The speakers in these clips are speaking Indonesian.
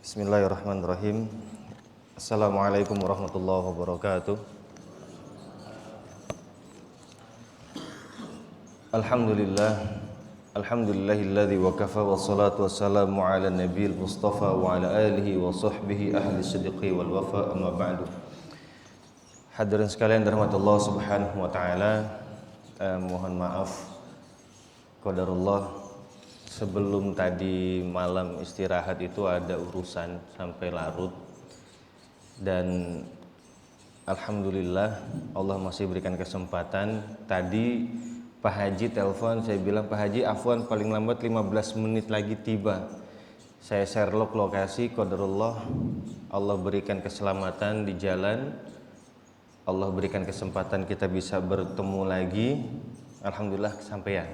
Bismillahirrahmanirrahim. Assalamualaikum warahmatullahi wabarakatuh. Alhamdulillahilladzi wakafa wassalatu wassalamu ala nabiyil mustafa wa ala alihi wa sahbihi ahli sidqi wal wafa, amma ba'du. Hadirin sekalian dirahmati Allah Subhanahu wa taala, mohon maaf qadarullah, sebelum tadi malam istirahat itu ada urusan sampai larut, dan alhamdulillah Allah masih berikan kesempatan. Tadi Pak Haji telepon, saya bilang, Pak Haji afwan paling lambat 15 menit lagi tiba. Saya Sherlock lokasi, qadarullah Allah berikan keselamatan di jalan, Allah berikan kesempatan kita bisa bertemu lagi. Alhamdulillah kesampaian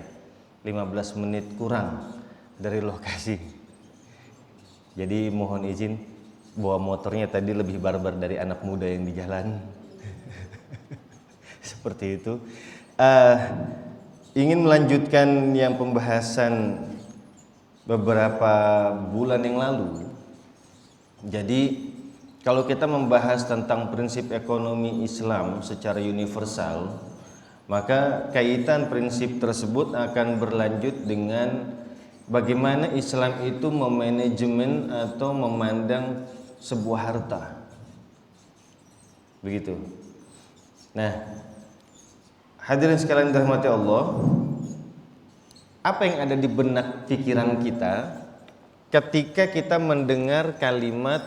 15 menit kurang dari lokasi. Jadi mohon izin, bawa motornya tadi lebih barbar dari anak muda yang di jalan. Seperti itu. Ingin melanjutkan yang pembahasan beberapa bulan yang lalu. Jadi kalau kita membahas tentang prinsip ekonomi Islam secara universal, maka kaitan prinsip tersebut akan berlanjut dengan bagaimana Islam itu memanajemen atau memandang sebuah harta. Begitu. Nah, hadirin sekalian dirahmati Allah, apa yang ada di benak pikiran kita ketika kita mendengar kalimat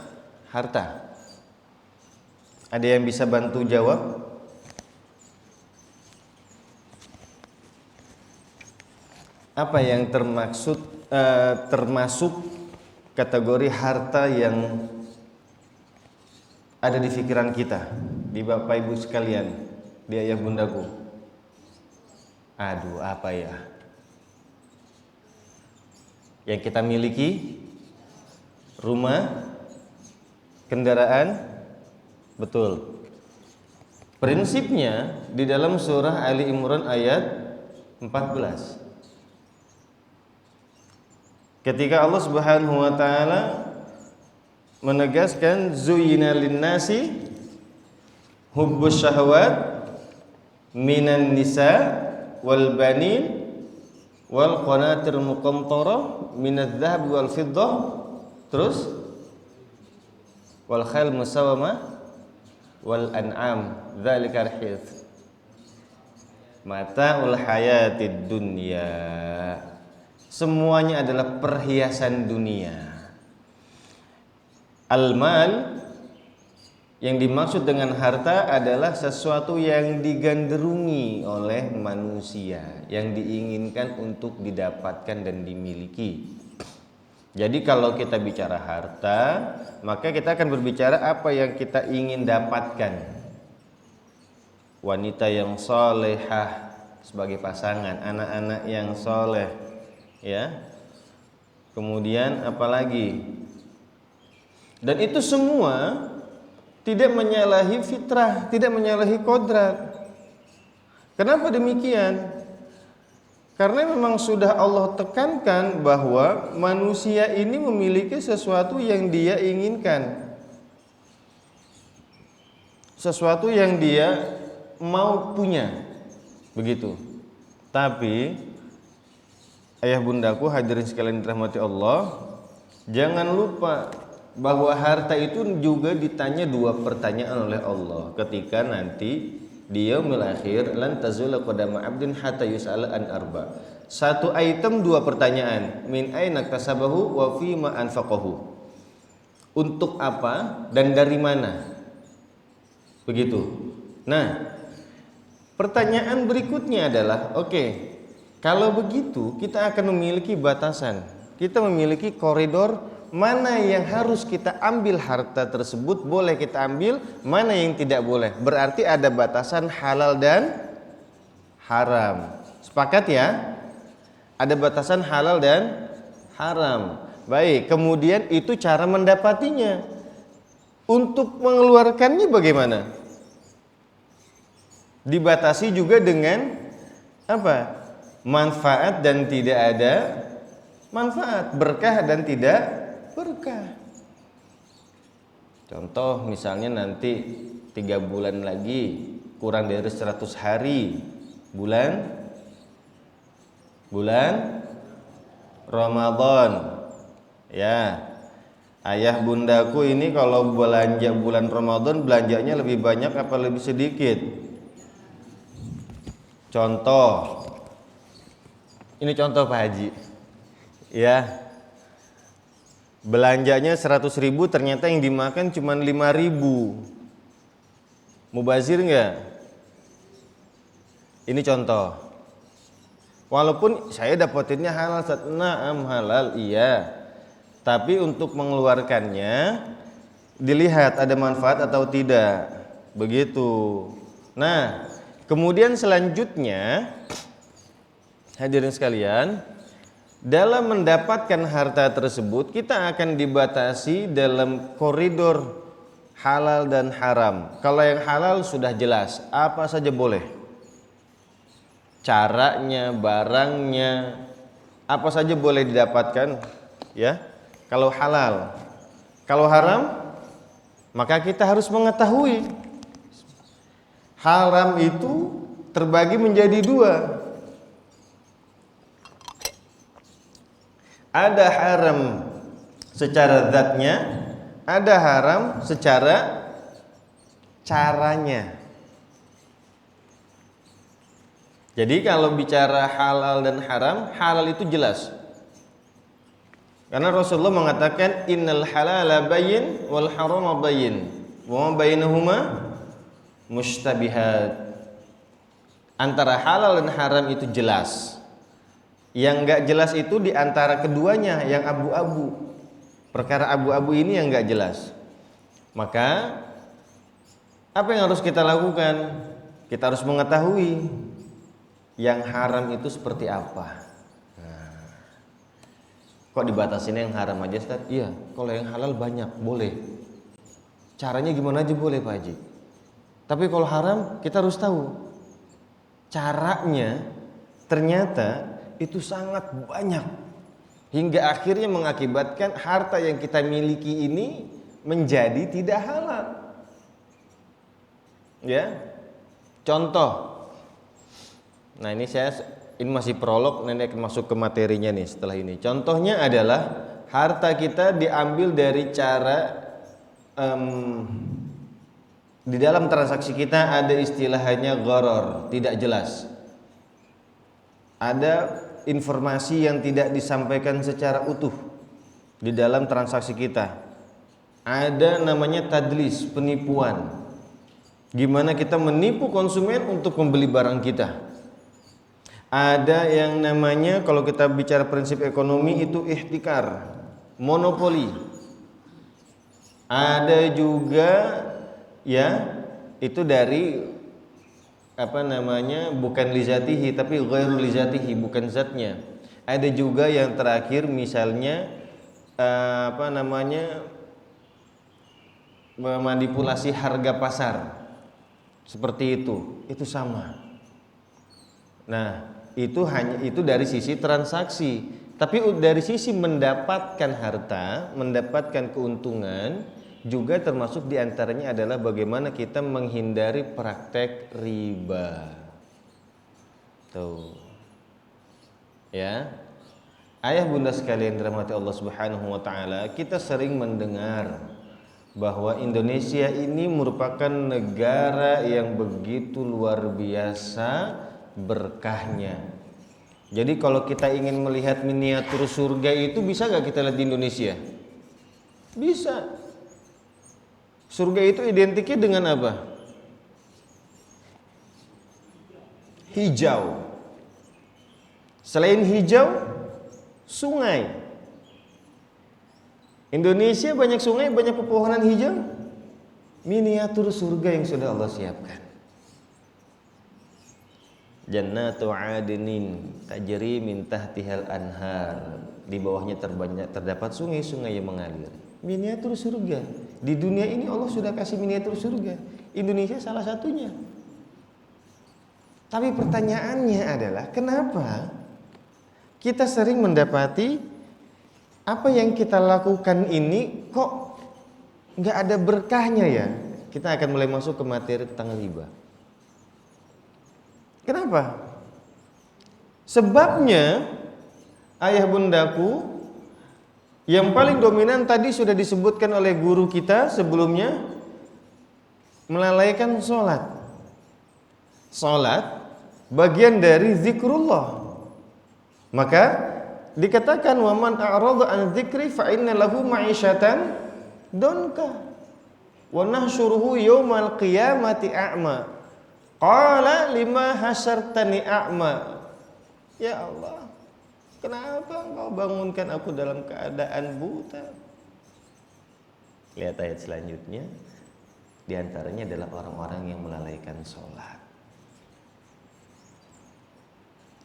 harta? Ada yang bisa bantu jawab? Apa yang termasuk kategori harta yang ada di pikiran kita, di Bapak Ibu sekalian, di ayah bundaku? Aduh, apa ya? Yang kita miliki? Rumah? Kendaraan? Betul. Prinsipnya di dalam surah Ali Imran ayat 14. Ketika Allah Subhanahu wa taala menegaskan zuyyina lin-nasi hubbus syahawat minan nisa wal banin wal qanatir muqantarah minadz dzahab wal fiddah, terus wal khayl musawwamah wal an'am dzalika rahith mata'ul hayatid dunya. Semuanya adalah perhiasan dunia. Al-mal, yang dimaksud dengan harta adalah sesuatu yang digandrungi oleh manusia, yang diinginkan untuk didapatkan dan dimiliki. Jadi kalau kita bicara harta, maka kita akan berbicara apa yang kita ingin dapatkan. Wanita yang solehah sebagai pasangan, anak-anak yang soleh, ya. Kemudian apalagi? Dan itu semua tidak menyalahi fitrah, tidak menyalahi kodrat. Kenapa demikian? Karena memang sudah Allah tekankan bahwa manusia ini memiliki sesuatu yang dia inginkan, sesuatu yang dia mau punya, begitu. Tapi ayah bundaku, hadirin sekalian dirahmati Allah, jangan lupa bahwa harta itu juga ditanya dua pertanyaan oleh Allah ketika nanti di yaumil akhir, lan tazula qadama 'abdin hatta yus'ala an arba. Satu item dua pertanyaan, min aina kasabahu wa fi ma anfaqahu. Untuk apa dan dari mana? Begitu. Nah, pertanyaan berikutnya adalah, oke, kalau begitu kita akan memiliki batasan. Kita memiliki koridor mana yang harus kita ambil harta tersebut, boleh kita ambil, mana yang tidak boleh. Berarti ada batasan halal dan haram. Sepakat ya? Ada batasan halal dan haram. Baik, kemudian itu cara mendapatinya. Untuk mengeluarkannya bagaimana? Dibatasi juga dengan apa? Manfaat dan tidak ada manfaat, berkah dan tidak berkah. Contoh misalnya nanti 3 bulan lagi kurang dari 100 hari bulan Ramadan. Ya. Ayah bundaku ini kalau belanja bulan Ramadan belanjanya lebih banyak apa lebih sedikit? Contoh. Ini contoh Pak Haji. Ya. Belanjanya 100.000, ternyata yang dimakan cuma 5.000. Mubazir enggak? Ini contoh. Walaupun saya dapetinnya halal, naam halal, iya. Tapi untuk mengeluarkannya dilihat ada manfaat atau tidak. Begitu. Nah, kemudian selanjutnya hadirin sekalian, dalam mendapatkan harta tersebut kita akan dibatasi dalam koridor halal dan haram. Kalau yang halal sudah jelas, apa saja boleh. Caranya, barangnya, apa saja boleh didapatkan, ya. Kalau halal. Kalau haram, maka kita harus mengetahui haram itu terbagi menjadi 2. Ada haram secara zatnya, ada haram secara caranya. Jadi kalau bicara halal dan haram, halal itu jelas. Karena Rasulullah mengatakan innal halala bayyin wal harama bayyin wa ma bainahuma mushtabihat. Antara halal dan haram itu jelas. Yang enggak jelas itu di antara keduanya yang abu-abu. Perkara abu-abu ini yang enggak jelas. Maka apa yang harus kita lakukan? Kita harus mengetahui yang haram itu seperti apa. Nah, kok dibatasin yang haram aja Ustaz? Iya, kalau yang halal banyak, boleh. Caranya gimana aja boleh Pak Haji. Tapi kalau haram kita harus tahu caranya ternyata itu sangat banyak hingga akhirnya mengakibatkan harta yang kita miliki ini menjadi tidak halal. Ya, contoh. Nah ini masih prolog, nanti akan masuk ke materinya nih setelah ini. Contohnya adalah harta kita diambil dari cara di dalam transaksi kita ada istilahnya gharar, tidak jelas. Ada informasi yang tidak disampaikan secara utuh di dalam transaksi kita. Ada namanya tadlis, penipuan. Gimana kita menipu konsumen untuk membeli barang kita. Ada yang namanya, kalau kita bicara prinsip ekonomi itu ihtikar, monopoli. Ada juga ya itu dari bukan lizatihi tapi ghairu lizatihi, bukan zatnya. Ada juga yang terakhir misalnya memanipulasi harga pasar. Seperti itu sama. Nah, itu dari sisi transaksi. Tapi dari sisi mendapatkan harta, mendapatkan keuntungan, juga termasuk diantaranya adalah bagaimana kita menghindari praktek riba. Tuh, ya, ayah bunda sekalian dirahmati Allah Subhanahu Wa Taala, kita sering mendengar bahwa Indonesia ini merupakan negara yang begitu luar biasa berkahnya. Jadi kalau kita ingin melihat miniatur surga itu bisa gak kita lihat di Indonesia? Bisa. Surga itu identiknya dengan apa? Hijau. Selain hijau, sungai. Indonesia banyak sungai, banyak pepohonan hijau. Miniatur surga yang sudah Allah siapkan. Jannatu adnin tajri min tahtihal anhar. Di bawahnya terdapat sungai-sungai yang mengalir. Miniatur surga. Di dunia ini Allah sudah kasih miniatur surga. Indonesia salah satunya. Tapi pertanyaannya adalah kenapa kita sering mendapati apa yang kita lakukan ini kok nggak ada berkahnya ya, kita akan mulai masuk ke materi tentang riba. Kenapa? Sebabnya ayah bundaku, yang paling dominan tadi sudah disebutkan oleh guru kita sebelumnya, melalaikan sholat. Sholat bagian dari zikrullah. Maka dikatakan waman a'rada an dzikri fa inna lahu ma'isyatan donka wa nahsyuruhu yaumal qiyamati a'ma. Qala lima hasyartani a'ma. Ya Allah, kenapa engkau bangunkan aku dalam keadaan buta? Lihat ayat selanjutnya. Di antaranya adalah orang-orang yang melalaikan sholat.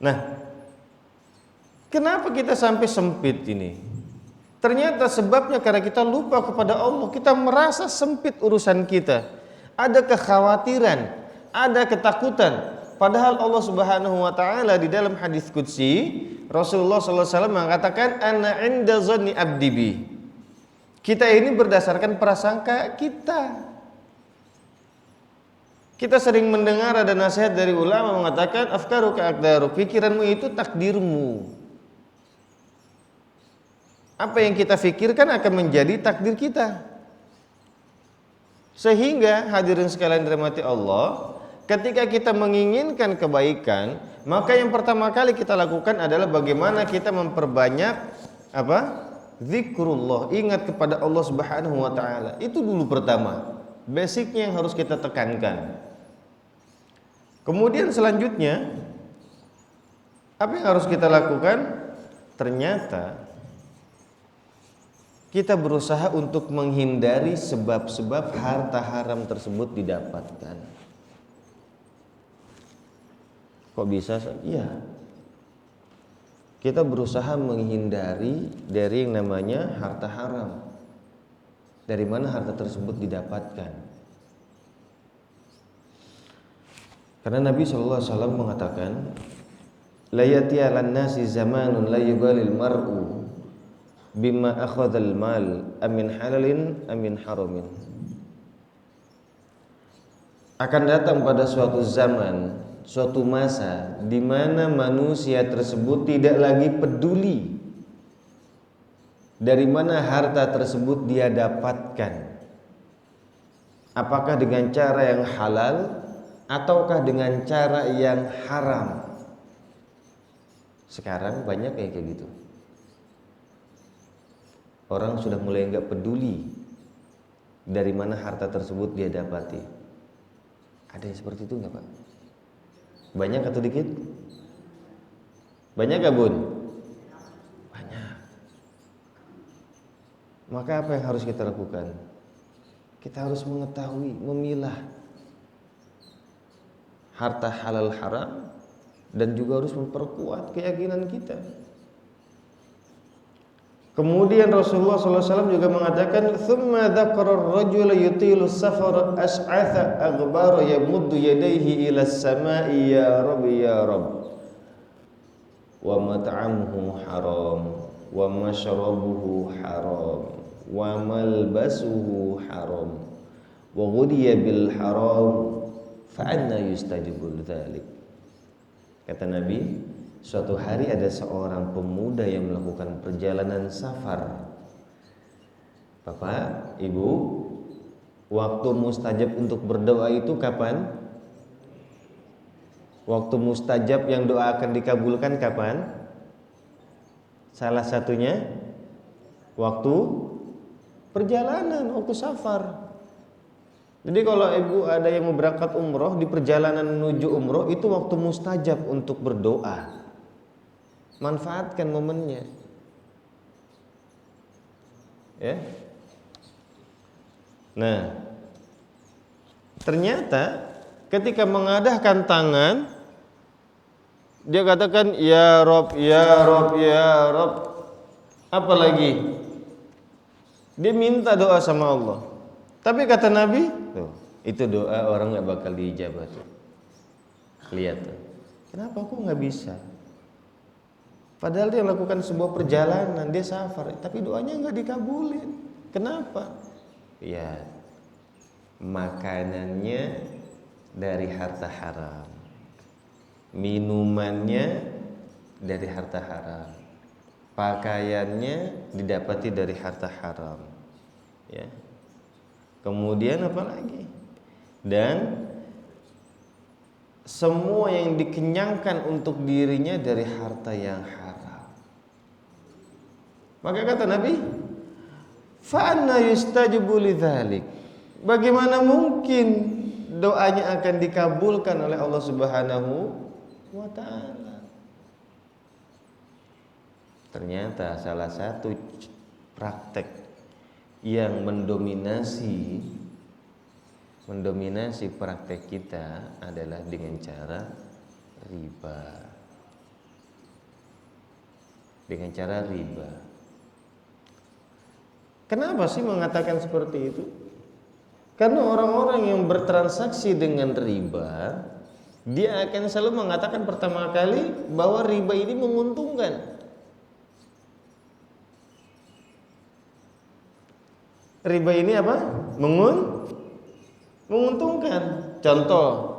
Nah, kenapa kita sampai sempit ini? Ternyata sebabnya karena kita lupa kepada Allah. Kita merasa sempit urusan kita. Ada kekhawatiran, ada ketakutan. Padahal Allah Subhanahu wa taala di dalam hadis qudsi, Rasulullah sallallahu alaihi wasallam mengatakan ana 'inda dhanni 'abdi bi. Kita ini berdasarkan prasangka kita. Kita sering mendengar ada nasihat dari ulama mengatakan afkaruka aqdaru, pikiranmu itu takdirmu. Apa yang kita fikirkan akan menjadi takdir kita. Sehingga hadirin sekalian dirahmati Allah, ketika kita menginginkan kebaikan, maka yang pertama kali kita lakukan adalah bagaimana kita memperbanyak apa? Zikrullah, ingat kepada Allah Subhanahu wa taala. Itu dulu pertama. Basicnya yang harus kita tekankan. Kemudian selanjutnya apa yang harus kita lakukan? Ternyata kita berusaha untuk menghindari sebab-sebab harta haram tersebut didapatkan. Kok bisa? Iya. Kita berusaha menghindari dari yang namanya harta haram. Dari mana harta tersebut didapatkan? Karena Nabi SAW mengatakan, la yati 'alan nasi zamanun la yubalil mar'u bima akhadhal mal amin halalin amin haramin. Akan datang pada suatu zaman, suatu masa di mana manusia tersebut tidak lagi peduli dari mana harta tersebut dia dapatkan. Apakah dengan cara yang halal ataukah dengan cara yang haram? Sekarang banyak kayak gitu. Orang sudah mulai enggak peduli dari mana harta tersebut dia dapati. Ada yang seperti itu enggak, Pak? Banyak atau dikit? Banyak gak, Bun? Banyak. Maka apa yang harus kita lakukan? Kita harus mengetahui, memilah harta halal haram, dan juga harus memperkuat keyakinan kita. Kemudian Rasulullah SAW juga mengatakan, "Tsumma dzakara ar-rajula yutilu safara as'atha aghbara yamuddu yadayhi ila as-sama'i ya Rabbi ya Rabb. Wa mat'amuhu haram, wa mashrabuhu haram, wa malbasuhu haram, wa ghudiya bil haram, fa anna yustajabu lidzalik." Kata Nabi, suatu hari ada seorang pemuda yang melakukan perjalanan safar. Bapak, Ibu, waktu mustajab untuk berdoa itu kapan? Waktu mustajab yang doa akan dikabulkan kapan? Salah satunya waktu perjalanan, waktu safar. Jadi kalau ibu ada yang mau berangkat umroh, di perjalanan menuju umroh itu waktu mustajab untuk berdoa. Manfaatkan momennya. Ya. Nah, ternyata ketika mengadahkan tangan, dia katakan ya Rob, ya Rob, ya Rob. Apa lagi? Dia minta doa sama Allah. Tapi kata Nabi, tuh, itu doa orang nggak bakal diijabah tuh. Lihat tuh. Kenapa aku nggak bisa? Padahal dia melakukan sebuah perjalanan, dia safar, tapi doanya nggak dikabulin. Kenapa? Ya, makanannya dari harta haram, minumannya dari harta haram, pakaiannya didapati dari harta haram, ya. Kemudian apa lagi? Dan semua yang dikenyangkan untuk dirinya dari harta yang haram. Maka kata Nabi, fa anna yustajabu lidzalik. Bagaimana mungkin doanya akan dikabulkan oleh Allah Subhanahu wa taala? Ternyata salah satu praktek yang mendominasi praktek kita adalah dengan cara riba. Dengan cara riba. Kenapa sih mengatakan seperti itu? Karena orang-orang yang bertransaksi dengan riba, dia akan selalu mengatakan pertama kali bahwa riba ini menguntungkan. Riba ini apa? Menguntungkan. Contoh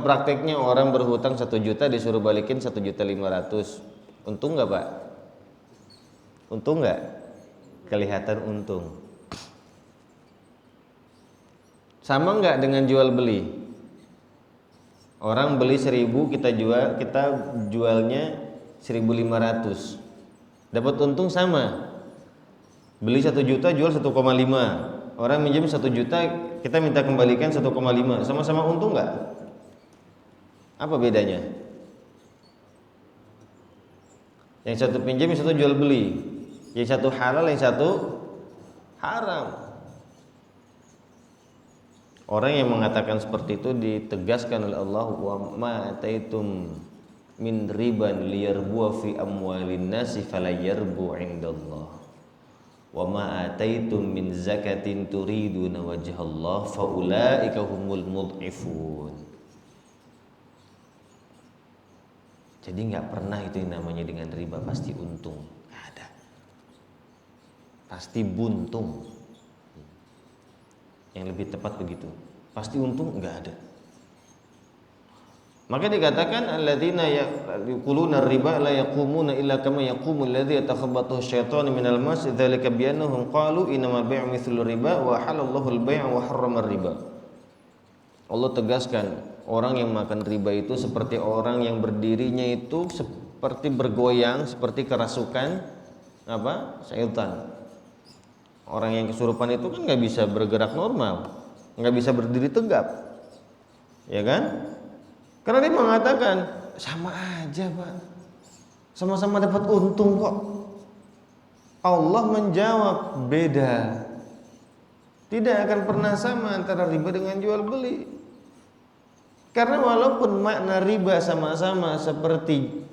prakteknya orang berhutang 1 juta disuruh balikin 1.500.000. Untung nggak, Pak? Untung nggak? Kelihatan untung. Sama nggak dengan jual beli? Orang beli 1.000, kita jualnya 1.500. Dapat untung sama. Beli 1 juta jual 1,5. Orang minjem 1 juta, kita minta kembalikan 1,5. Sama-sama untung nggak? Apa bedanya? Yang satu pinjam, yang satu jual beli. Yang satu halal, yang satu haram. Orang yang mengatakan seperti itu ditegaskan oleh Allah, wa ma ataitum min riban liyarbu fi amwalin nasi falayarbu indallah. Wa ma ataitum min zakatin turiduna wajhallah faulaika humul mudhifun. Jadi enggak pernah itu yang namanya dengan riba pasti untung, enggak ada. Pasti buntung. Yang lebih tepat begitu. Pasti untung enggak ada. Maka dikatakan alladzina yaquluna riba la yaqumuna illa kama yaqumul ladzi yatakhabbathu asyaitanu minal mas dzalika bi annahum qalu innamal bai'u mithlu riba wa halallahu al-bai'a wa harrama riba. Allah tegaskan orang yang makan riba itu seperti orang yang berdirinya itu seperti bergoyang, seperti kerasukan syaitan. Orang yang kesurupan itu kan nggak bisa bergerak normal, nggak bisa berdiri tegap, ya kan? Karena dia mengatakan sama aja, Pak, sama-sama dapat untung kok. Allah menjawab beda. Tidak akan pernah sama antara riba dengan jual beli. Karena walaupun makna riba sama-sama seperti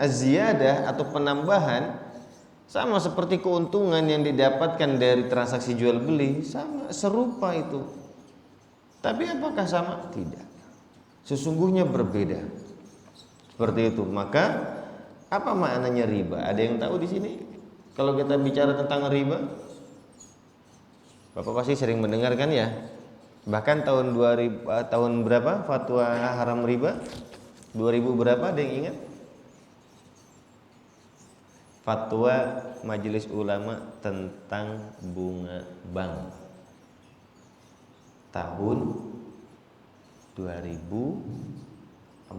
az-ziyadah atau penambahan, sama seperti keuntungan yang didapatkan dari transaksi jual beli, sama serupa itu. Tapi apakah sama? Tidak. Sesungguhnya berbeda. Seperti itu. Maka apa maknanya riba? Ada yang tahu di sini? Kalau kita bicara tentang riba, Bapak pasti sering mendengar kan ya? Bahkan tahun 2000 tahun berapa fatwa haram riba? 2000 berapa? Ada yang ingat? Fatwa Majelis Ulama tentang bunga bank tahun 2004.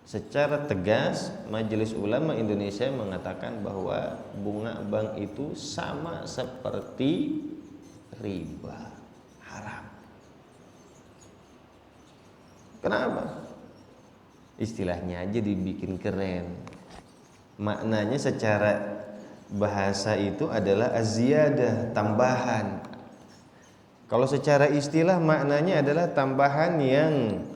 Secara tegas Majelis Ulama Indonesia mengatakan bahwa bunga bank itu sama seperti riba, haram. Kenapa? Istilahnya aja dibikin keren. Maknanya secara bahasa itu adalah az-ziyadah, tambahan. Kalau secara istilah maknanya adalah tambahan yang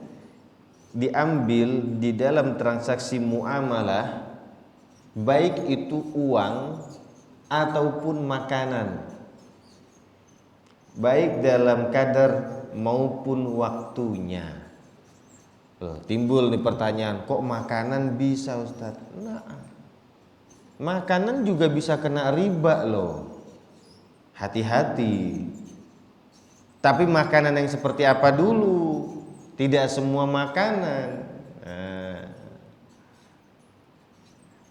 diambil di dalam transaksi muamalah, baik itu uang ataupun makanan, baik dalam kadar maupun waktunya. Timbul nih pertanyaan, kok makanan bisa, Ustaz? Nah, Makanan juga bisa kena riba loh. Hati-hati. Tapi makanan yang seperti apa dulu? Tidak semua makanan.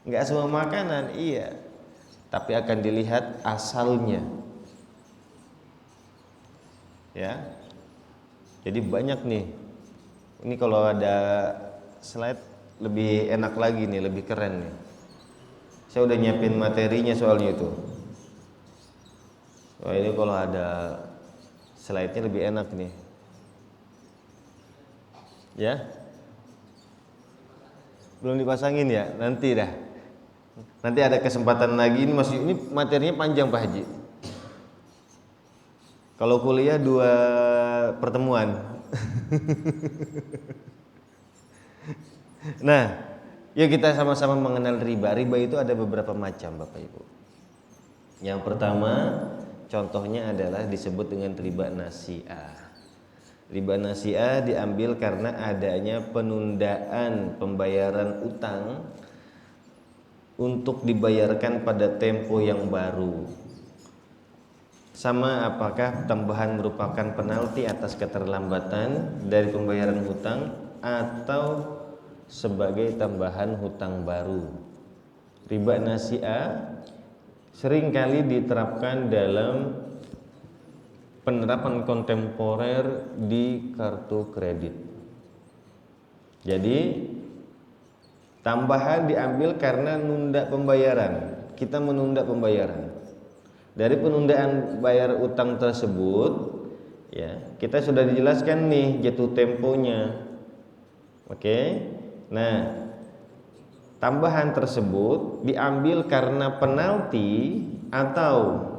Enggak semua makanan, iya. Tapi akan dilihat asalnya. Ya. Jadi banyak nih. Ini kalau ada slide lebih enak lagi nih, lebih keren nih. Saya udah nyiapin materinya soalnya itu. Wah, ini kalau ada slide-nya lebih enak nih. Ya. Belum dipasangin ya? Nanti dah. Nanti ada kesempatan lagi. Ini materinya panjang Pak Haji. Kalau kuliah 2 pertemuan. Nah, yuk kita sama-sama mengenal riba. Riba itu ada beberapa macam Bapak Ibu. Yang pertama, contohnya adalah disebut dengan riba nasi'ah. Riba nasi'ah diambil karena adanya penundaan pembayaran utang untuk dibayarkan pada tempo yang baru. Sama apakah tambahan merupakan penalti atas keterlambatan dari pembayaran hutang atau sebagai tambahan hutang baru. Riba nasi'ah seringkali diterapkan dalam penerapan kontemporer di kartu kredit. Jadi tambahan diambil karena nunda pembayaran. Kita menunda pembayaran. Dari penundaan bayar utang tersebut, ya, kita sudah dijelaskan nih jatuh temponya. Oke. Nah, tambahan tersebut diambil karena penalti atau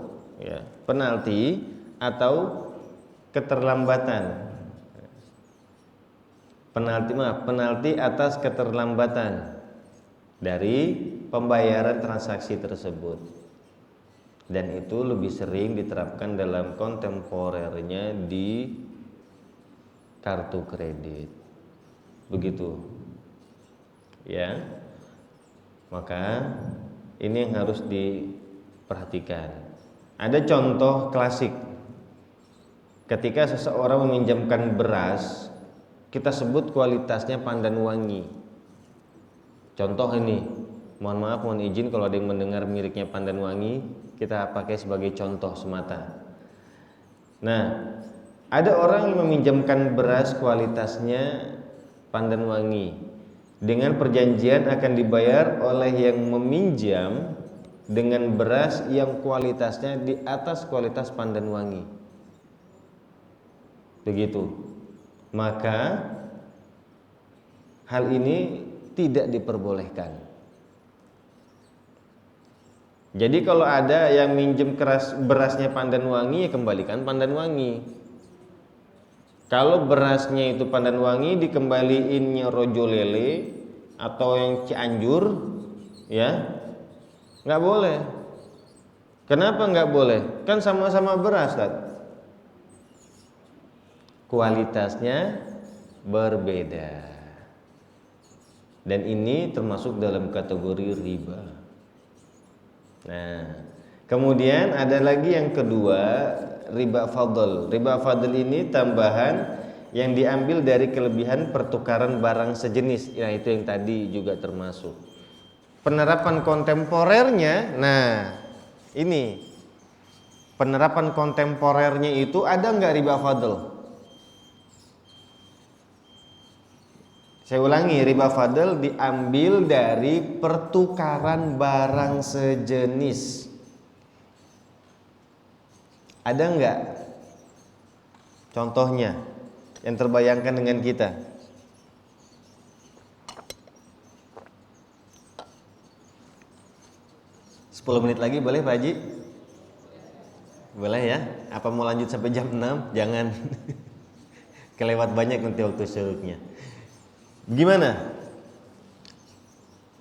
keterlambatan. Penalti atas keterlambatan dari pembayaran transaksi tersebut. Dan itu lebih sering diterapkan dalam kontemporernya di kartu kredit. Begitu. Ya. Maka ini yang harus diperhatikan. Ada contoh klasik. Ketika seseorang meminjamkan beras, kita sebut kualitasnya pandan wangi. Contoh ini, mohon izin kalau ada yang mendengar miliknya pandan wangi, kita pakai sebagai contoh semata. Nah, ada orang yang meminjamkan beras kualitasnya pandan wangi dengan perjanjian akan dibayar oleh yang meminjam dengan beras yang kualitasnya di atas kualitas pandan wangi. Begitu. Maka hal ini tidak diperbolehkan. Jadi kalau ada yang minjem berasnya pandan wangi, ya kembalikan pandan wangi. Kalau berasnya itu pandan wangi, dikembaliinnya rojo lele atau yang Cianjur, ya nggak boleh. Kenapa nggak boleh? Kan sama-sama beras, kan? Kualitasnya berbeda. Dan ini termasuk dalam kategori riba. Nah, kemudian ada lagi yang kedua, riba fadl. Riba fadl ini tambahan yang diambil dari kelebihan pertukaran barang sejenis. Ya, itu yang tadi juga termasuk. Penerapan kontemporernya, nah ini penerapan kontemporernya itu ada nggak riba fadl? Saya ulangi, riba fadl diambil dari pertukaran barang sejenis. Ada enggak contohnya yang terbayangkan dengan kita? Sepuluh menit lagi boleh Pak Haji? Boleh ya? Apa mau lanjut sampai jam 6? Jangan. Kelewat banyak nanti waktu syuruknya. Gimana?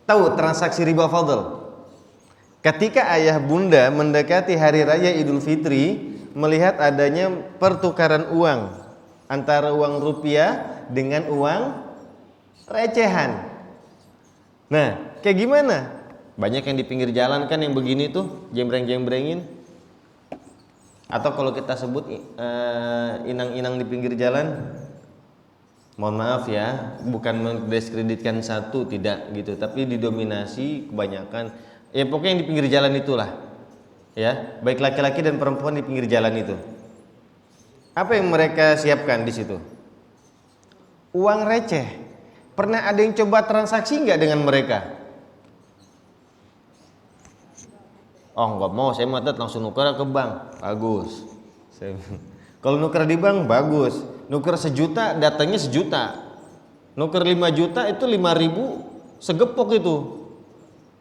Tahu transaksi riba fadl? Ketika ayah bunda mendekati hari raya Idul Fitri, melihat adanya pertukaran uang antara uang rupiah dengan uang recehan. Nah, kayak gimana? Banyak yang di pinggir jalan kan yang begini tuh, jembreng-jembrengin. Atau kalau kita sebut inang-inang di pinggir jalan, mohon maaf ya, bukan mendiskreditkan satu, tidak gitu, tapi didominasi kebanyakan. Ya pokoknya yang di pinggir jalan itulah. Ya, baik laki-laki dan perempuan di pinggir jalan itu. Apa yang mereka siapkan di situ? Uang receh. Pernah ada yang coba transaksi nggak dengan mereka? Oh nggak mau, saya matet langsung nuker ke bank. Bagus. Kalau nuker di bank bagus. Nuker 1 juta, datanya 1 juta. Nuker 5 juta itu 5.000 segepok itu.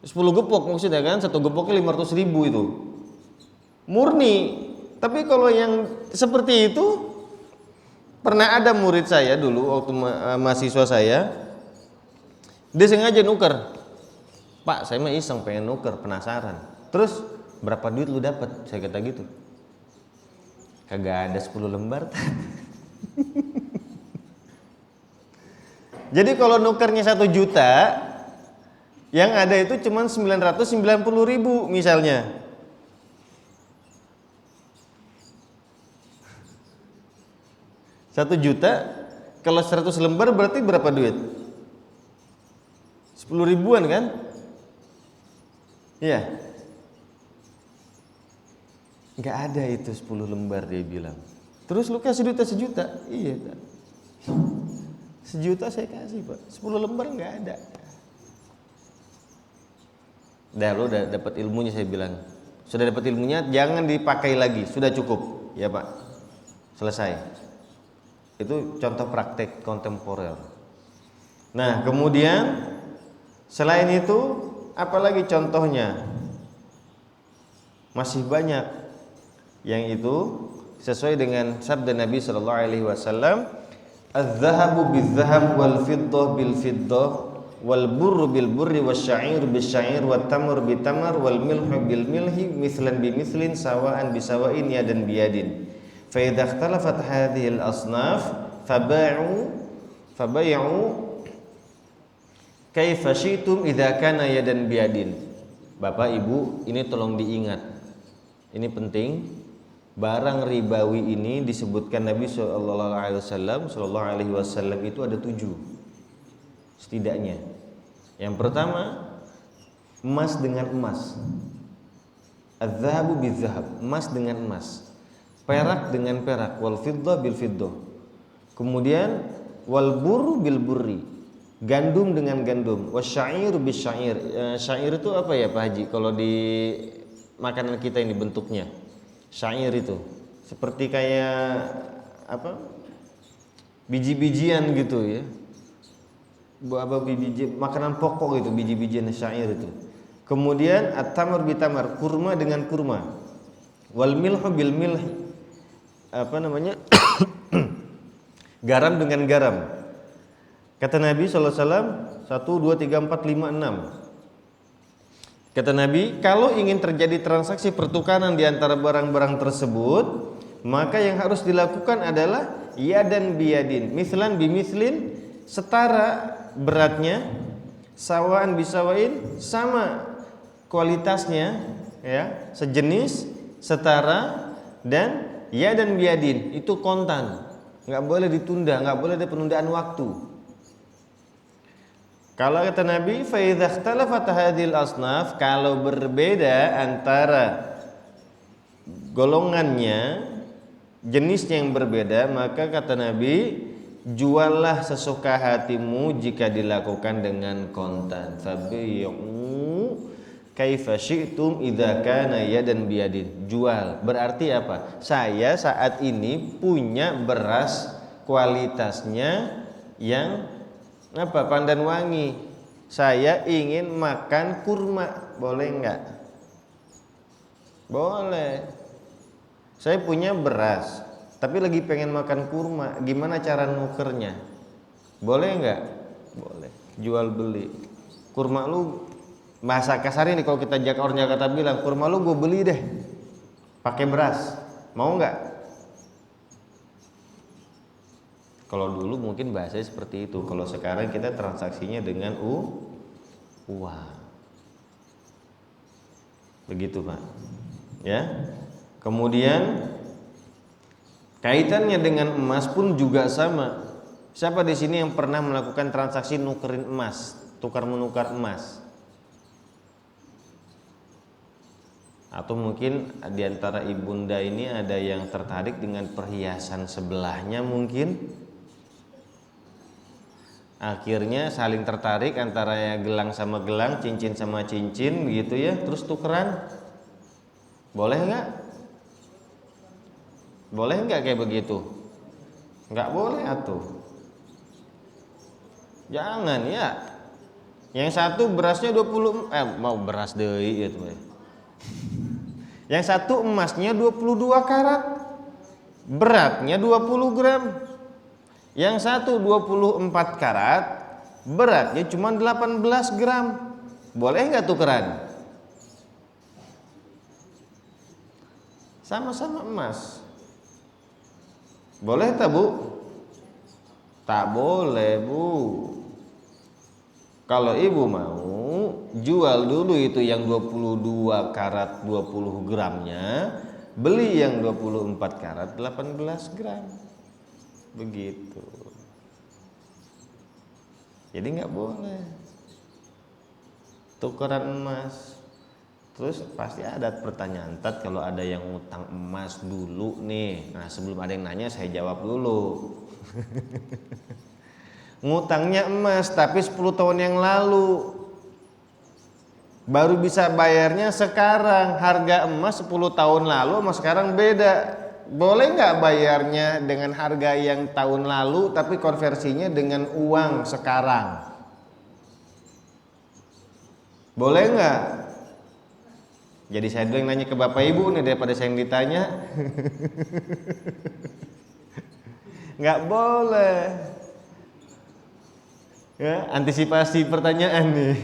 10 gepok maksudnya kan, 1 gepoknya 500.000 itu. Murni. Tapi kalau yang seperti itu, pernah ada murid saya dulu waktu mahasiswa saya, dia sengaja nuker. Pak, saya mah iseng pengen nuker, penasaran. Terus berapa duit lu dapat? Saya kata gitu. Kagak ada 10 lembar. Jadi kalau nukernya 1 juta, yang ada itu cuma 990.000 misalnya. Satu juta, kalau 100 lembar berarti berapa duit? 10 ribuan kan? Iya. Nggak ada itu 10 lembar dia bilang. Terus lu kasih duitnya 1 juta? Iya. 1 juta saya kasih Pak. 10 lembar nggak ada. Dah lu udah dapat ilmunya saya bilang. Sudah dapat ilmunya, jangan dipakai lagi. Sudah cukup, ya Pak. Selesai. Itu contoh praktek kontemporer. Nah kemudian selain itu apalagi contohnya? Masih banyak yang itu sesuai dengan sabda Nabi Shallallahu Alaihi Wasallam, "Az-zahabu bil-zahab wal-fiddah bil-fiddah wal-burru bil-burri wasya'ir bil-sya'ir wat-tamr bil-tamr wal-milhu bil-milhi mithlan bi-mithlin sawa'an bi-sawa'in yadan biyadin. Fa idza ikhtalafat hadhihi al-asnaf fabay'u kaifa syi'tum idza kana yadan biyadin." Bapak Ibu, ini tolong diingat. Ini penting. Barang ribawi ini disebutkan Nabi Sallallahu Alaihi Wasallam itu ada 7 setidaknya. Yang pertama, emas dengan emas. Az-zahabu bil-zahab, emas dengan emas. Perak dengan perak, wal fiddah bil fiddah. Kemudian wal burru bil burri, gandum dengan gandum, wasya'ir bis sya'ir. Syair itu apa ya Pak Haji? Kalau di makanan kita ini bentuknya. Syair itu seperti kayak apa? Biji-bijian gitu ya. Biji makanan pokok itu, biji-bijian syair itu. Kemudian at-tamr bitamar, kurma dengan kurma. Wal milhu bil milh, apa namanya? Garam dengan garam. Kata Nabi sallallahu alaihi wasallam 1 2 3 4 5 6. Kata Nabi, kalau ingin terjadi transaksi pertukaran di antara barang-barang tersebut, maka yang harus dilakukan adalah yadan biyadin, mislan bimislin, setara beratnya, sawaan bisawain, sama kualitasnya, ya, sejenis, setara, dan yadan biyadin, itu kontan, nggak boleh ditunda, nggak boleh ada penundaan waktu. Kalau kata Nabi, fa idza ikhtalafat hadhil asnaf, kalau berbeda antara golongannya, jenisnya yang berbeda, maka kata Nabi, juallah sesuka hatimu jika dilakukan dengan kontan. Fabi'u kaifa syi'tum idza kana yadan biyadin. Jual berarti apa? Saya saat ini punya beras kualitasnya yang apa? Pandan wangi. Saya ingin makan kurma, boleh enggak? Boleh. Saya punya beras, tapi lagi pengen makan kurma. Gimana cara nukernya? Boleh enggak? Boleh. Jual beli. Kurma lu, bahasa kasar ini kalau kita Jakarta bilang, kurma lu gue beli deh, pakai beras. Mau enggak? Kalau dulu mungkin bahasanya seperti itu. Kalau sekarang kita transaksinya dengan uang. Begitu Pak. Ya. Kemudian kaitannya dengan emas pun juga sama. Siapa di sini yang pernah melakukan transaksi nukerin emas, tukar menukar emas? Atau mungkin di antara ibunda ini ada yang tertarik dengan perhiasan sebelahnya mungkin? Akhirnya saling tertarik antara ya gelang sama gelang, cincin sama cincin gitu ya, terus tukeran. Boleh nggak? Boleh nggak kayak begitu? Nggak boleh atuh. Jangan ya. Yang satu berasnya 20 mau beras deui gitu. Yang satu emasnya 22 karat. Beratnya 20 gram. Yang satu 24 karat. Beratnya cuma 18 gram. Boleh nggak tukeran? Sama-sama emas. Boleh tak Bu? Tak boleh Bu. Kalau ibu mau jual dulu itu yang 22 karat 20 gramnya, beli yang 24 karat 18 gram. Begitu. Jadi nggak boleh tukeran emas. Terus pasti ada pertanyaan, Tat, kalau ada yang ngutang emas dulu nih. Nah, sebelum ada yang nanya saya jawab dulu. Ngutangnya emas tapi 10 tahun yang lalu, baru bisa bayarnya sekarang. Harga emas 10 tahun lalu sama sekarang beda. Boleh nggak bayarnya dengan harga yang tahun lalu tapi konversinya dengan uang sekarang? Boleh nggak? Jadi saya dulu yang nanya ke Bapak Ibu nih daripada saya yang ditanya. Nggak boleh. Ya, antisipasi pertanyaan nih.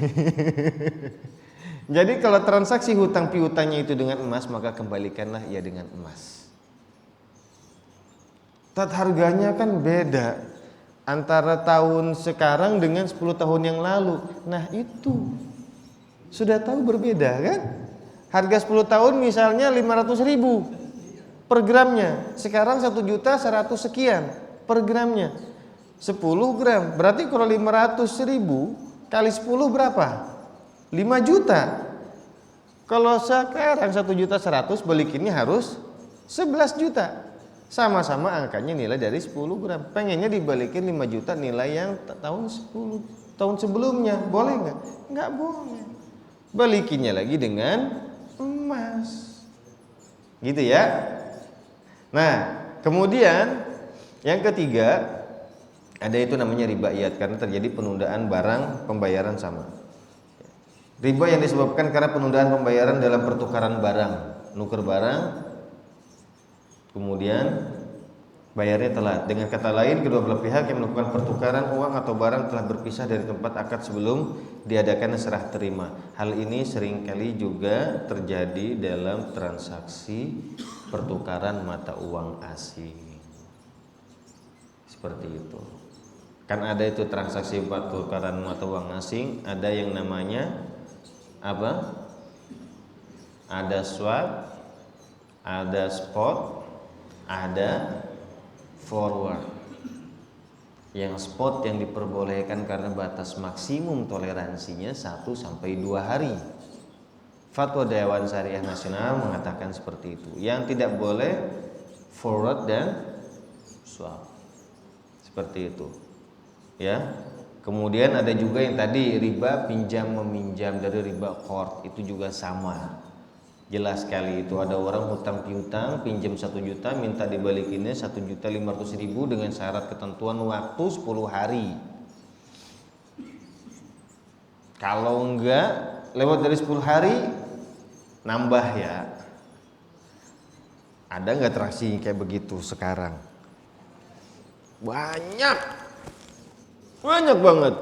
Jadi kalau transaksi hutang piutangnya itu dengan emas, maka kembalikanlah ia dengan emas. Tat, harganya kan beda antara tahun sekarang dengan 10 tahun yang lalu. Nah itu sudah tahu berbeda kan? Harga 10 tahun misalnya 500.000 per gramnya, sekarang 1.100.000 sekian per gramnya. 10 gram, berarti kalau 500.000 kali 10 berapa? 5 juta. Kalau sekarang 1.100.000 balikinnya harus 11 juta. Sama-sama angkanya nilai dari 10 gram. Pengennya dibalikin 5 juta nilai yang tahun 10 tahun sebelumnya. Boleh nggak? Nggak boleh. Balikinnya lagi dengan emas. Gitu ya. Nah, kemudian yang ketiga, ada itu namanya riba iyad, karena terjadi penundaan barang pembayaran sama. Riba yang disebabkan karena penundaan pembayaran dalam pertukaran barang, nuker barang, kemudian bayarnya telat. Dengan kata lain, kedua belah pihak yang melakukan pertukaran uang atau barang telah berpisah dari tempat akad sebelum diadakan serah terima. Hal ini seringkali juga terjadi dalam transaksi pertukaran mata uang asing. Seperti itu. Kan ada itu transaksi pertukaran mata uang asing, ada yang namanya apa? Ada swap, ada spot, ada forward. Yang spot yang diperbolehkan karena batas maksimum toleransinya 1 sampai 2 hari. Fatwa Dewan Syariah Nasional mengatakan seperti itu. Yang tidak boleh forward dan swap. Seperti itu. Ya. Kemudian ada juga yang tadi riba pinjam meminjam, dari riba qard, itu juga sama. Jelas sekali itu, ada orang hutang piutang pinjam 1 juta minta dibalikinnya 1.500.000 dengan syarat ketentuan waktu 10 hari. Kalau enggak lewat dari 10 hari nambah ya. Ada enggak transaksi kayak begitu sekarang? Banyak banget.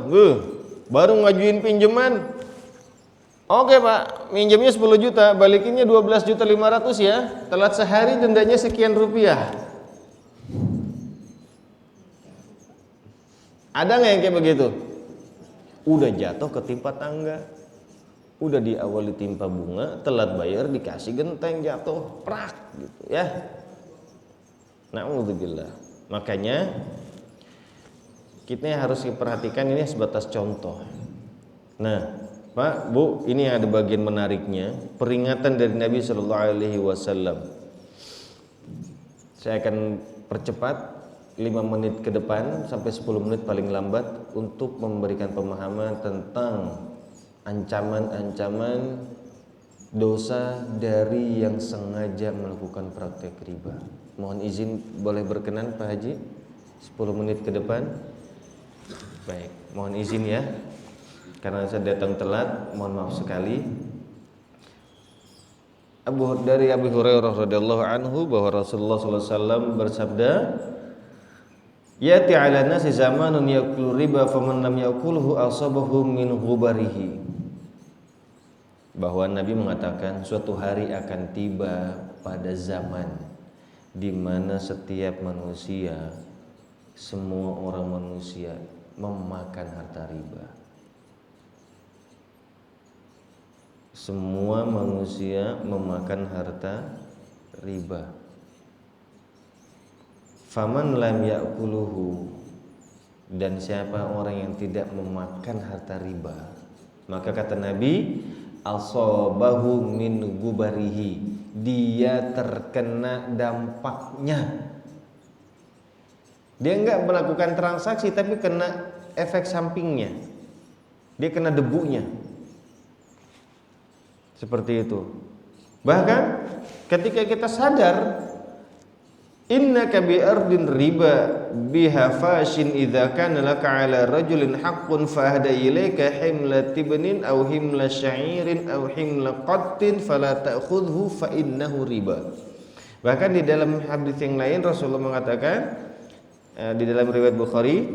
Baru ngajuin pinjaman. Oke Pak, minjemnya 10 juta, balikinnya 12.500.000 ya. Telat sehari dendanya sekian rupiah. Ada nggak yang kayak begitu? Udah jatuh ketimpa tangga. Udah di awal ditimpa bunga, telat bayar dikasih genteng jatuh, prak gitu ya. Na'udzubillah. Makanya kita harus diperhatikan, ini sebatas contoh. Nah, Pak, Bu, ini ada bagian menariknya, peringatan dari Nabi Shallallahu Alaihi Wasallam. Saya akan percepat 5 menit ke depan sampai 10 menit paling lambat untuk memberikan pemahaman tentang ancaman-ancaman dosa dari yang sengaja melakukan praktek riba. Mohon izin, boleh berkenan Pak Haji 10 menit ke depan. Baik, mohon izin ya, karena saya datang telat, mohon maaf sekali. Dari Abu Hurairah radhiyallahu anhu bahwa Rasulullah sallallahu alaihi wasallam bersabda, "Yati 'ala nasi zamanun yakulu riba faman lam yakulhu asabahu min ghubarihi." Bahwa Nabi mengatakan suatu hari akan tiba pada zaman di mana setiap manusia, semua orang manusia memakan harta riba. Semua manusia memakan harta riba. Faman lam yakuluhu, dan siapa orang yang tidak memakan harta riba, maka kata Nabi, asabahu min gubarihi, dia terkena dampaknya. Dia enggak melakukan transaksi tapi kena efek sampingnya. Dia kena debunya. Seperti itu. Bahkan ketika kita sadar, innaka bi ardin riba biha fashin idza kana laka ala rajulin haqqun fahda ilayka himla tibnin aw himla sya'irin aw himla qattin fala ta'khudhu fa innahu riba. Bahkan di dalam hadis yang lain Rasulullah mengatakan, di dalam riwayat Bukhari,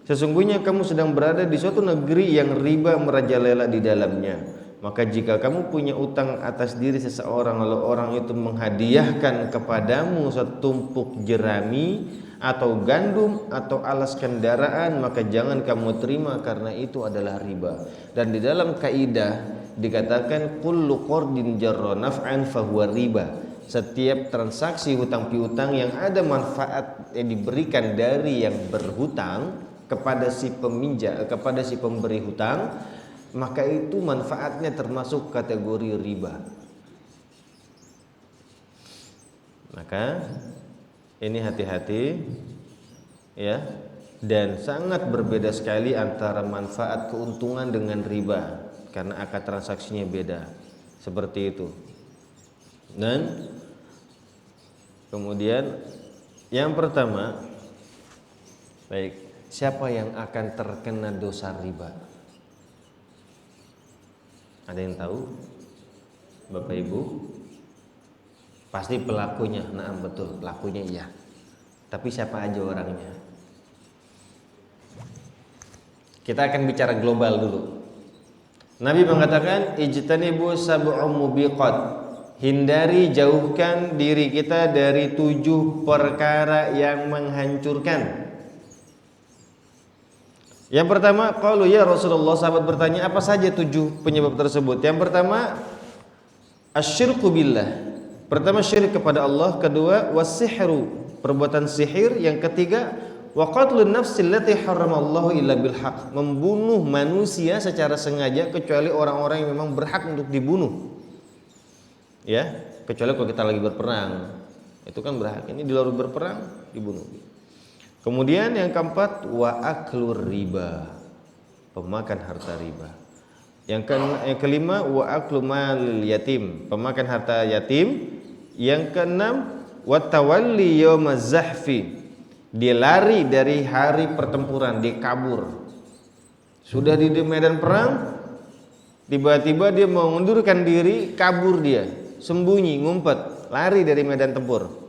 sesungguhnya kamu sedang berada di suatu negeri yang riba merajalela di dalamnya. Maka jika kamu punya utang atas diri seseorang, lalu orang itu menghadiahkan kepadamu setumpuk jerami atau gandum atau alas kendaraan, maka jangan kamu terima karena itu adalah riba. Dan di dalam kaidah dikatakan kullu qardin jarra naf'an fahuwa riba. Setiap transaksi hutang piutang yang ada manfaat yang diberikan dari yang berhutang kepada si peminjam, kepada si pemberi hutang, maka itu manfaatnya termasuk kategori riba. Maka ini hati-hati ya, dan sangat berbeda sekali antara manfaat keuntungan dengan riba karena akad transaksinya beda. Seperti itu. Dan kemudian yang pertama, baik, siapa yang akan terkena dosa riba? Ada yang tahu? Bapak Ibu? Pasti pelakunya. Nah, betul, pelakunya iya. Tapi siapa aja orangnya? Kita akan bicara global dulu. Nabi mengatakan ijtanibu sab'u mubiqat. Hindari, jauhkan diri kita dari 7 perkara yang menghancurkan. Yang pertama, qalu ya Rasulullah, sahabat bertanya, apa saja 7 penyebab tersebut? Yang pertama, asyirku billah. Pertama, syirik kepada Allah. Kedua, wasihru, perbuatan sihir. Yang ketiga, wa qatlun nafsil lati haramallahu illa bil haq, membunuh manusia secara sengaja kecuali orang-orang yang memang berhak untuk dibunuh. Ya, kecuali kalau kita lagi berperang, itu kan berhak. Ini di luar berperang dibunuh. Kemudian yang keempat, wa aklur riba, pemakan harta riba. Yang kelima, wa aklu malil yatim, pemakan harta yatim. Yang keenam, wa tawalli yaumaz zahfi, dia lari dari hari pertempuran, dia kabur. Sudah di medan perang, tiba-tiba dia mau mengundurkan diri, kabur dia. Sembunyi, ngumpet, lari dari medan tempur.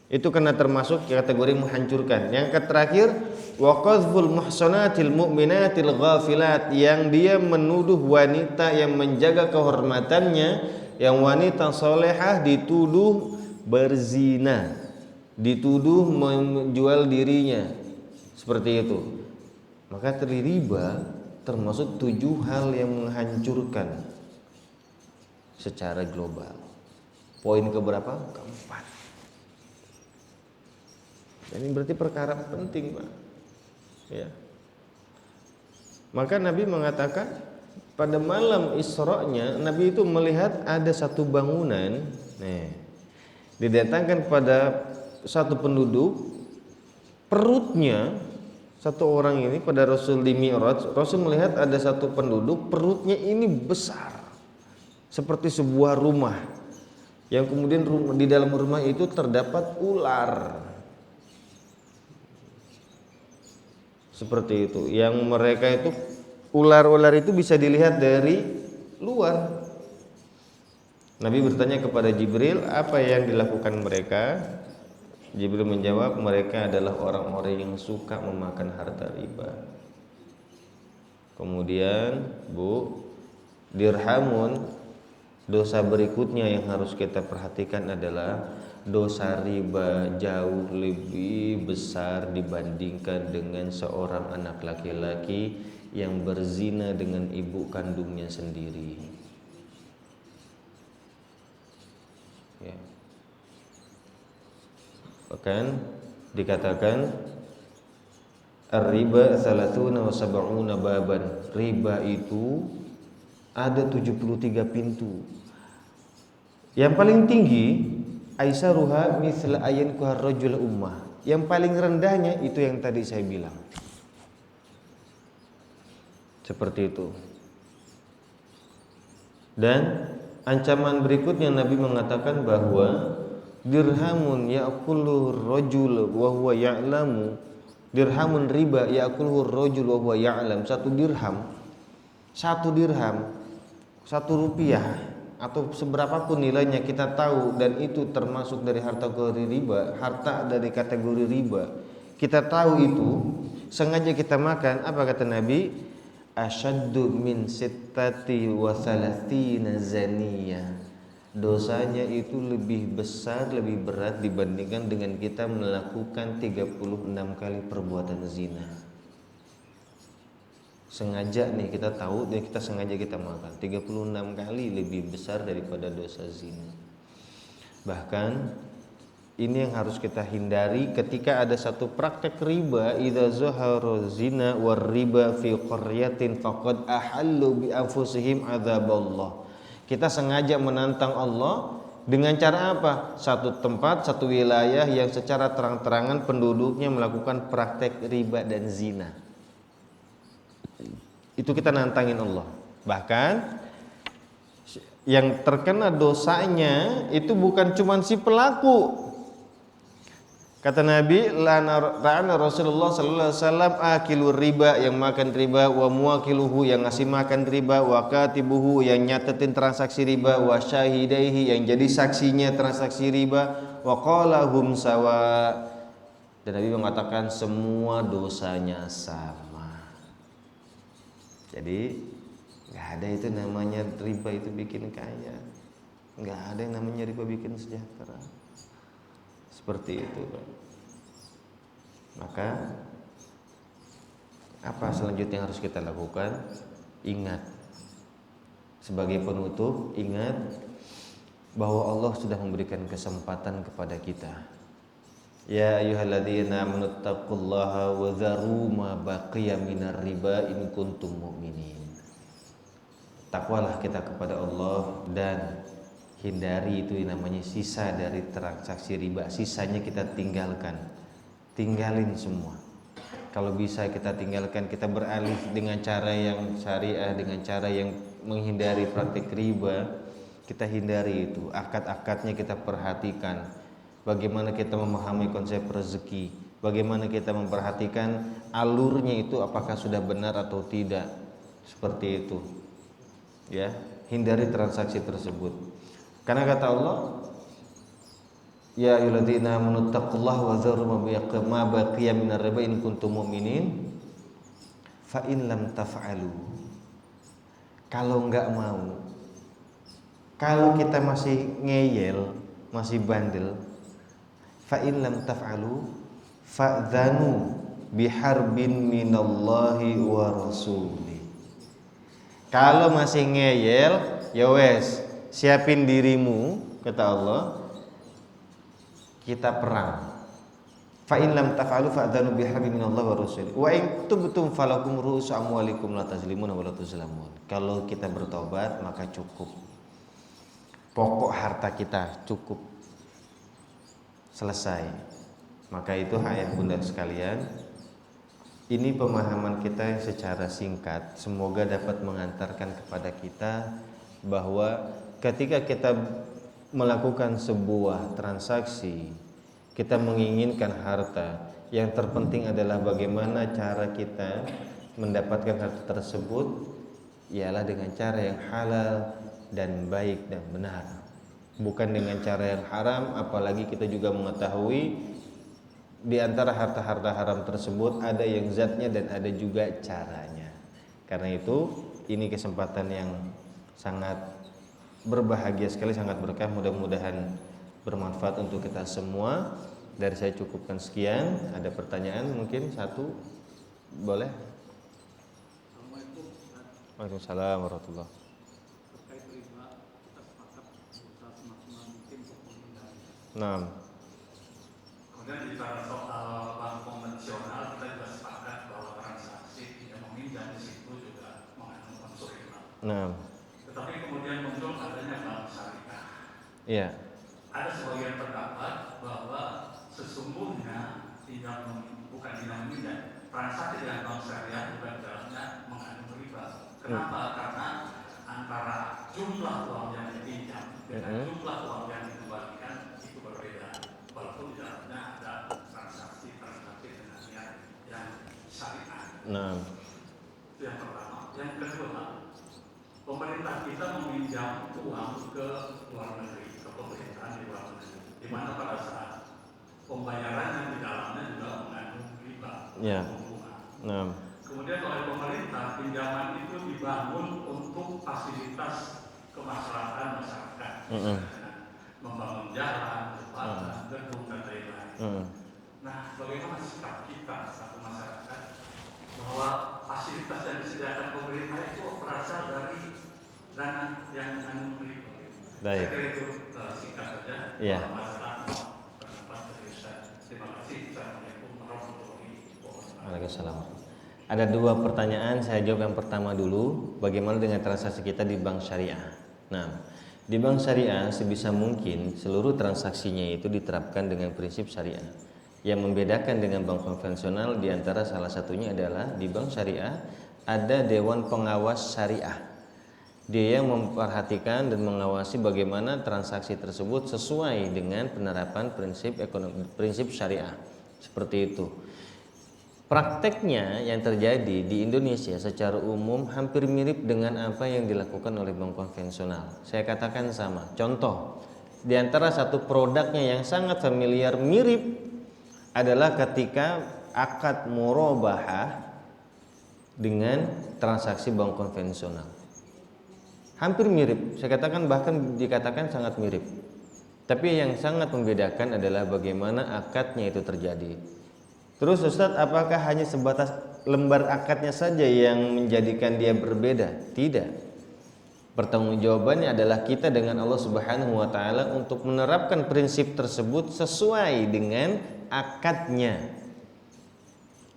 Itu kena termasuk kategori menghancurkan. Yang terakhir, wa qadhful muhsanatil mu'minatil ghafilat, yang dia menuduh wanita yang menjaga kehormatannya, yang wanita solehah dituduh berzina, dituduh menjual dirinya. Seperti itu. Maka riba termasuk 7 hal yang menghancurkan. secara global. Poin keberapa? Keempat. Dan ini berarti perkara penting, Pak. Ya. Maka Nabi mengatakan pada malam Isra-nya Nabi itu melihat ada satu bangunan, didatangkan pada satu penduduk, perutnya satu orang ini pada Rasul di Mi'raj, Rasul melihat ada satu penduduk, perutnya ini besar seperti sebuah rumah, yang kemudian di dalam rumah itu terdapat ular. Seperti itu, yang mereka itu ular-ular itu bisa dilihat dari luar. Nabi bertanya kepada Jibril, apa yang dilakukan mereka? Jibril menjawab, mereka adalah orang-orang yang suka memakan harta riba. Kemudian, dirhamun, dosa berikutnya yang harus kita perhatikan adalah dosa riba jauh lebih besar dibandingkan dengan seorang anak laki-laki yang berzina dengan ibu kandungnya sendiri. Ya. Bahkan dikatakan ar-riba 30 wa 70 baban. Riba itu ada 73 pintu. Yang paling tinggi aisaruha mithla ayan kuhar rajul ummah. Yang paling rendahnya itu yang tadi saya bilang. Seperti itu. Dan ancaman berikutnya Nabi mengatakan bahwa dirhamun ya'kuluhu rajul wa huwa ya'lamu. Dirhamun riba ya'kuluhu rajul wa huwa ya'lam. Satu dirham, 1 rupiah atau seberapapun nilainya kita tahu, dan itu termasuk dari harta dari kategori riba. Kita tahu itu, sengaja kita makan, apa kata Nabi? Asyaddu min sittati wa thalathina zaniyah. Dosanya itu lebih besar, lebih berat dibandingkan dengan kita melakukan 36 kali perbuatan zina. Sengaja nih kita tahu dan kita sengaja kita makan 36 kali lebih besar daripada dosa zina. Bahkan ini yang harus kita hindari ketika ada satu praktek riba. Idza zahara zina war riba fi qaryatin faqad ahallu bi anfusihim adzaballah. Kita sengaja menantang Allah dengan cara apa? Satu tempat, satu wilayah yang secara terang-terangan penduduknya melakukan praktek riba dan zina. Itu kita nantangin Allah. Bahkan yang terkena dosanya itu bukan cuma si pelaku. Kata Nabi, la'ana Rasulullah sallallahu alaihi wasallam akilur riba, yang makan riba, wa muwakiluhu, yang ngasih makan riba, wa katibuhu, yang nyatetin transaksi riba, wa syahidaihi, yang jadi saksinya transaksi riba, wa qala hum sawa. Dan Nabi mengatakan semua dosanya sama. Jadi nggak ada itu namanya riba itu bikin kaya, nggak ada yang namanya riba bikin sejahtera. Seperti itu, Pak. Maka apa selanjutnya yang harus kita lakukan? Ingat, sebagai penutup, ingat bahwa Allah sudah memberikan kesempatan kepada kita. Ya ayyuhalladzina amanu taqullaha wa dharu ma baqiya minar riba in kuntum mu'minin. Takwalah kita kepada Allah dan hindari itu yang namanya sisa dari transaksi riba. Sisanya kita tinggalin semua. Kalau bisa kita tinggalkan, kita beralih dengan cara yang syariah, dengan cara yang menghindari praktik riba. Kita hindari itu, akad-akadnya kita perhatikan. Bagaimana kita memahami konsep rezeki, bagaimana kita memperhatikan alurnya itu apakah sudah benar atau tidak. Seperti itu. Ya, hindari transaksi tersebut. Karena kata Allah, ya ayyuhalladzina amanu taqullaha wa dharu ma baqiya minar riba in kuntum mu'minin. Fa in lam taf'alu. Kalau enggak mau, kalau kita masih ngeyel, masih bandel, fa in lam taf'alu fa'dhanu biharbin minallahi wa rasulih. Kalau masih ngeyel, ya wes, siapin dirimu, kata Allah, kita perang. Fa in lam taf'alu fa'dzanu biharbin minallahi wa rasul. Wa in tubtum falakum ru'usu amwalikum la tazlimuna wa la tuzlamun. Kalau kita bertobat maka cukup. Pokok harta kita cukup. Selesai. Maka itu ayah bunda sekalian, ini pemahaman kita secara singkat, semoga dapat mengantarkan kepada kita bahwa ketika kita melakukan sebuah transaksi, kita menginginkan harta, yang terpenting adalah bagaimana cara kita mendapatkan harta tersebut, ialah dengan cara yang halal dan baik dan benar, bukan dengan cara yang haram. Apalagi kita juga mengetahui di antara harta-harta haram tersebut ada yang zatnya dan ada juga caranya. Karena itu ini kesempatan yang sangat berbahagia sekali, sangat berkah, mudah-mudahan bermanfaat untuk kita semua. Dari saya cukupkan sekian. Ada pertanyaan mungkin satu, boleh? Waalaikumsalam warahmatullahi wabarakatuh. Nah, kemudian bicara soal bank konvensional, kita juga sepakat bahwa transaksi yang meminjam di situ juga mengandung unsur riba. nah, Tetapi kemudian muncul adanya bank syariah. iya. Ada sebagian pendapat bahwa sesungguhnya bukan tidak meminjam, transaksi dengan bank syariah bukan dalamnya mengandung riba. Kenapa? Karena antara jumlah uang yang dipinjam dengan jumlah uang yang dikembalikan itu berbeda. Walaupun di dalamnya ada transaksi dengan yang syariah. Nah, Itu yang pertama. Yang kedua, pemerintah kita meminjam uang ke luar negeri, ke pemerintahan di luar negeri, di mana pada saat pembayaran yang di dalamnya juga mengandung riba. ya. Nah, kemudian oleh pemerintah pinjaman itu dibangun untuk fasilitas kemaslahatan masyarakat, membangun jalan, jembatan, gedung dan lain-lain. Nah, bagaimana sikap kita satu masyarakat bahwa fasilitas yang disediakan pemerintah itu berasal dari dana yang mengandung riba? baik. Saya kira itu singkat saja. Iya. Masalah pendapat dari Ustaz. Terima kasih. Assalamualaikum warahmatullahi wabarakatuh. Waalaikumsalam. Ada dua pertanyaan, saya jawab yang pertama dulu. Bagaimana dengan transaksi kita di bank syariah? Nah, di bank syariah sebisa mungkin seluruh transaksinya itu diterapkan dengan prinsip syariah. Yang membedakan dengan bank konvensional diantara salah satunya adalah di bank syariah ada Dewan Pengawas Syariah. Dia yang memperhatikan dan mengawasi bagaimana transaksi tersebut sesuai dengan penerapan prinsip syariah. Seperti itu. Prakteknya yang terjadi di Indonesia secara umum hampir mirip dengan apa yang dilakukan oleh bank konvensional. Saya katakan sama. Contoh, di antara satu produknya yang sangat familiar mirip adalah ketika akad murabahah dengan transaksi bank konvensional. Hampir mirip, saya katakan bahkan dikatakan sangat mirip. Tapi yang sangat membedakan adalah bagaimana akadnya itu terjadi. Terus Ustadz, apakah hanya sebatas lembar akadnya saja yang menjadikan dia berbeda? Tidak. Pertanggungjawabannya adalah kita dengan Allah Subhanahu wa taala untuk menerapkan prinsip tersebut sesuai dengan akadnya.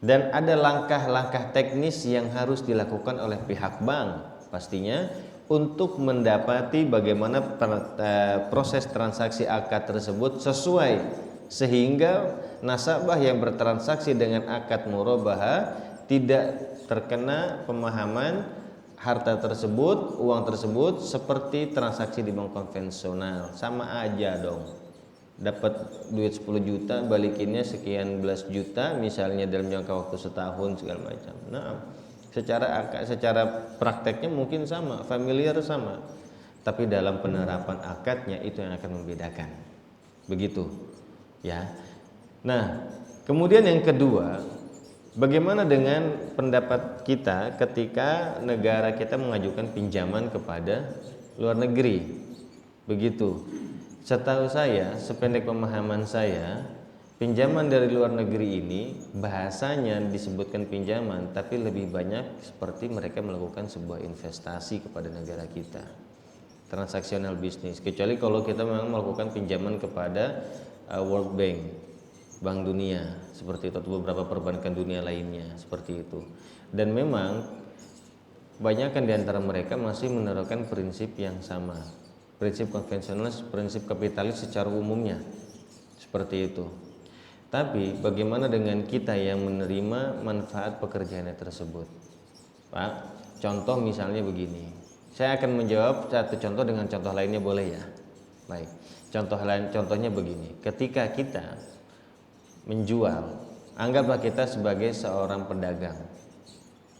Dan ada langkah-langkah teknis yang harus dilakukan oleh pihak bank pastinya untuk mendapati bagaimana proses transaksi akad tersebut sesuai, sehingga nasabah yang bertransaksi dengan akad murabahah tidak terkena pemahaman harta tersebut, uang tersebut seperti transaksi di bank konvensional. Sama aja dong. Dapat duit 10 juta, balikinnya sekian belas juta misalnya dalam jangka waktu setahun segala macam. Nah, secara prakteknya mungkin sama, familiar sama. Tapi dalam penerapan akadnya itu yang akan membedakan. Begitu. Ya. Nah, kemudian yang kedua, bagaimana dengan pendapat kita ketika negara kita mengajukan pinjaman kepada luar negeri? Begitu. Setahu saya, sependek pemahaman saya, pinjaman dari luar negeri ini bahasanya disebutkan pinjaman, tapi lebih banyak seperti mereka melakukan sebuah investasi kepada negara kita. transaksional bisnis, kecuali kalau kita memang melakukan pinjaman kepada World Bank, Bank Dunia seperti itu, atau beberapa perbankan dunia lainnya seperti itu. Dan memang kebanyakan di antara mereka masih menerapkan prinsip yang sama, prinsip konvensional, prinsip kapitalis secara umumnya seperti itu. Tapi bagaimana dengan kita yang menerima manfaat pekerjaannya tersebut, Pak? Contoh misalnya begini, saya akan menjawab satu contoh dengan contoh lainnya, boleh ya? Baik, contohnya begini, ketika kita menjual, anggaplah kita sebagai seorang pedagang,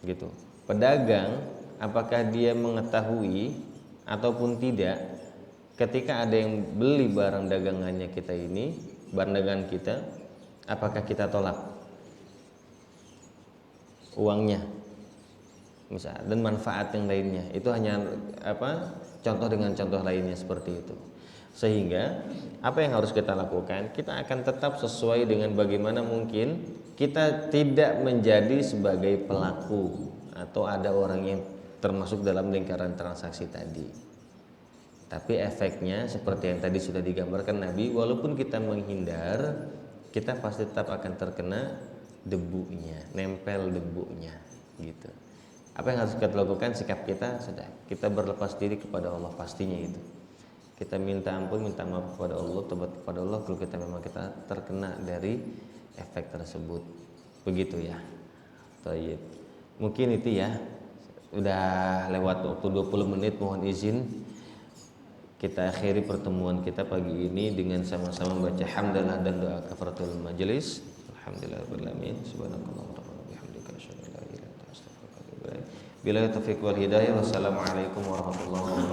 gitu. Pedagang, apakah dia mengetahui ataupun tidak, ketika ada yang beli barang dagangannya kita ini, barang dagangan kita, apakah kita tolak uangnya, misal, dan manfaat yang lainnya? Itu hanya contoh dengan contoh lainnya seperti itu. Sehingga apa yang harus kita lakukan? Kita akan tetap sesuai dengan bagaimana mungkin kita tidak menjadi sebagai pelaku atau ada orang yang termasuk dalam lingkaran transaksi tadi. Tapi efeknya seperti yang tadi sudah digambarkan Nabi, walaupun kita menghindar, kita pasti tetap akan terkena debunya, nempel debunya, gitu. Apa yang harus kita lakukan? Sikap kita sudah, kita berlepas diri kepada Allah, pastinya itu. Kita minta ampun, minta maaf kepada Allah, tobat kepada Allah kalau kita memang kita terkena dari efek tersebut. Begitu ya. Baik. Mungkin itu ya. Udah lewat waktu 20 menit, mohon izin kita akhiri pertemuan kita pagi ini dengan sama-sama membaca hamdalah dan doa kafaratul majelis. Alhamdulillahirabbil alamin. Subhanakallahumma wa bihamdika asyhadu an la ilaha illa anta astaghfiruka wa atubu ilaik. Billahi taufiq wal hidayah. Wassalamualaikum warahmatullahi wabarakatuh.